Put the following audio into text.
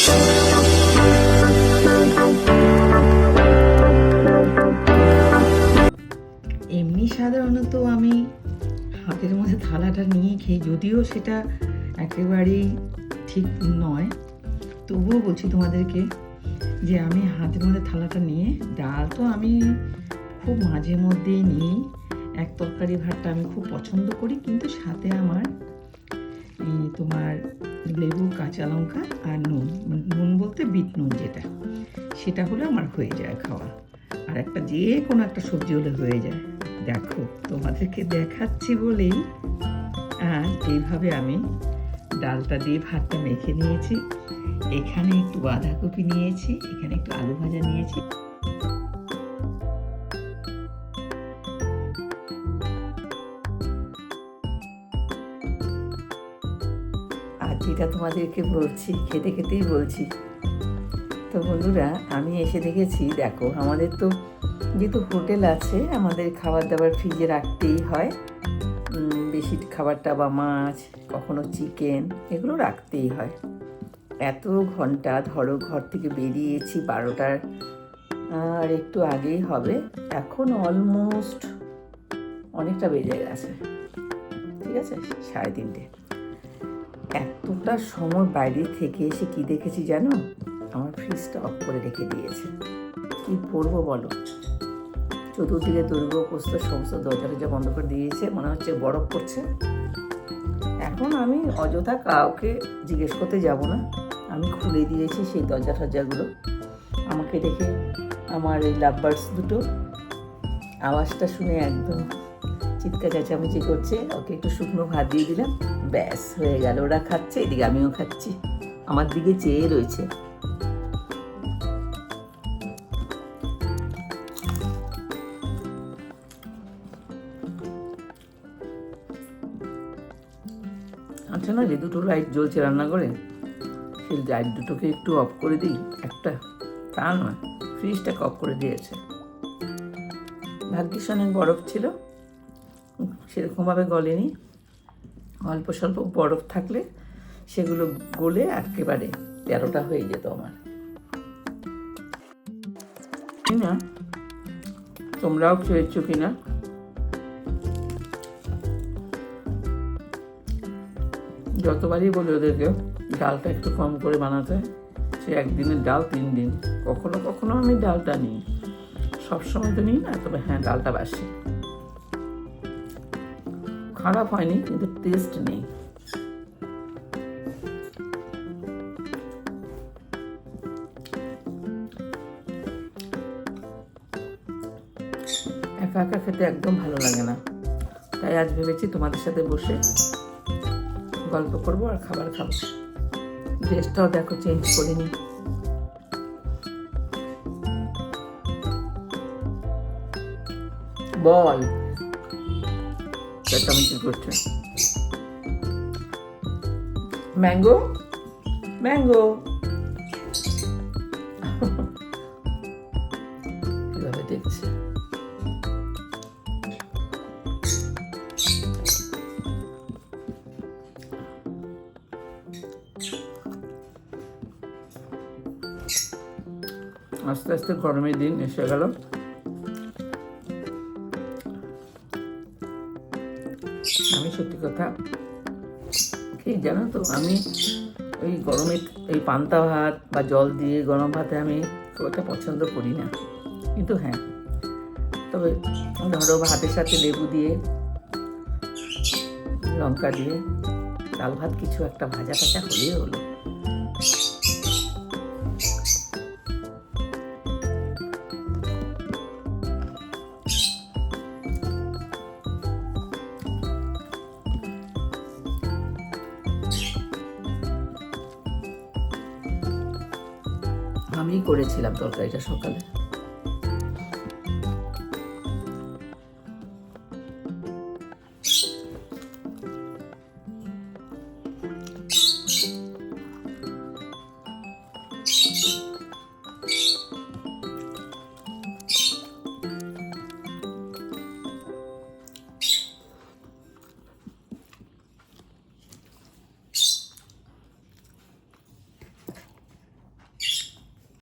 এমনি সাধারণত আমি হাতের মধ্যে থালাটা নিয়ে খেয়ে, যদিও সেটা একেবারেই ঠিক নয়, তবুও বলছি তোমাদেরকে যে আমি হাতের মধ্যে থালাটা নিয়ে, ডাল তো আমি খুব মাঝে মধ্যেই নিই, এক তরকারি ভাতটা আমি খুব পছন্দ করি, কিন্তু সাথে আমার তোমার লেবু, কাঁচা লঙ্কা আর নুন, নুন বলতে বিট নুন যেটা, সেটা হলে আমার হয়ে যায় খাওয়া। আর একটা যে কোনো একটা সবজি হলে হয়ে যায়। দেখো তোমাদেরকে দেখাচ্ছি বলেই আর এইভাবে আমি ডালটা দিয়ে ভাতটা মেখে নিয়েছি। এখানে একটু বাঁধাকপি নিয়েছি, এখানে একটু আলু ভাজা নিয়েছি। আর যেটা তোমাদেরকে বলছি, খেতে খেতেই বলছি, তো বন্ধুরা আমি এসে দেখেছি, দেখো আমাদের তো যেহেতু হোটেল আছে, আমাদের খাবার দাবার ফ্রিজে রাখতেই হয়, বেশি খাবারটা বা মাছ, কখনো চিকেন, এগুলো রাখতেই হয়। এত ঘন্টা ধরো ঘর থেকে বেরিয়েছি 12টার আর একটু আগেই হবে, এখন অলমোস্ট অনেকটা বেজে গেছে, ঠিক আছে, 3:30। এতটা সময় বাইরে থেকে এসে কি দেখেছি জানো, আমার ফ্রিজটা অফ করে রেখে দিয়েছে। কি করবো বলো, চতুর্দিকে দুর্গপ্রস্ত সমস্ত দরজা বন্ধ করে দিয়েছে, মনে হচ্ছে বরফ পড়ছে। এখন আমি অযথা কাউকে জিজ্ঞেস করতে যাব না, আমি খুলে দিয়েছি সেই দরজাগুলো। আমাকে দেখে আমার এই লাভ বার্ডস দুটো আওয়াজটা শুনে একদম চিৎকার চেঁচামেচি করছে, ওকে একটু শুকনো ভাত দিয়ে দিলাম, ব্যাস হয়ে গেল, ওরা খাচ্ছে, এদিকে আমিও খাচ্ছি, আমার দিকে চেয়ে রয়েছে। আচ্ছা না, যে দুটো লাইট জ্বলছে রান্নাঘরে, সেই লাইট দুটোকে একটু অফ করে দিই, একটা তা নয়, ফ্রিজটাকে অফ করে দিয়েছে। ভাগ্যিস অনেক বরফ ছিল, সেরকমভাবে গলেনি, অল্প স্বল্প বরফ থাকলে সেগুলো গলে একেবারে 13টা হয়ে যেত আমার। না তোমরাও খেয়েছো কিনা, যতবারই বলি ওদেরকে ডালটা একটু কম করে বানাতে, সে একদিনের ডাল 3 দিন। কখনো কখনো আমি ডালটা নিই, সবসময় তো নিই না, তবে হ্যাঁ ডালটা বাসি। খারাপ হয়নি, কিন্তু টেস্ট নেই। একা একা খেতে একদম ভালো লাগে না, তাই আজ ভেবেছি তোমাদের সাথে বসে গল্প করবো আর খাবার খাবো। ড্রেসটাও দেখো চেঞ্জ করিনি। বল চেঁচামেচি করছে। ম্যাঙ্গো ম্যাঙ্গো কিভাবে দেখছে। আস্তে আস্তে গরমের দিন এসে গেল, আমি সত্যি কথা কি জানো তো, আমি ওই গরমে এই পান্তা ভাত বা জল দিয়ে গরম ভাতে আমি খুব একটা পছন্দ করি না, কিন্তু হ্যাঁ, তবে ধরো ভাতের সাথে লেবু দিয়ে, লঙ্কা দিয়ে, ডাল ভাত কিছু একটা ভাজা টাজা হলেই হলো। আমি করেছিলাম তরকারিটা সকালে।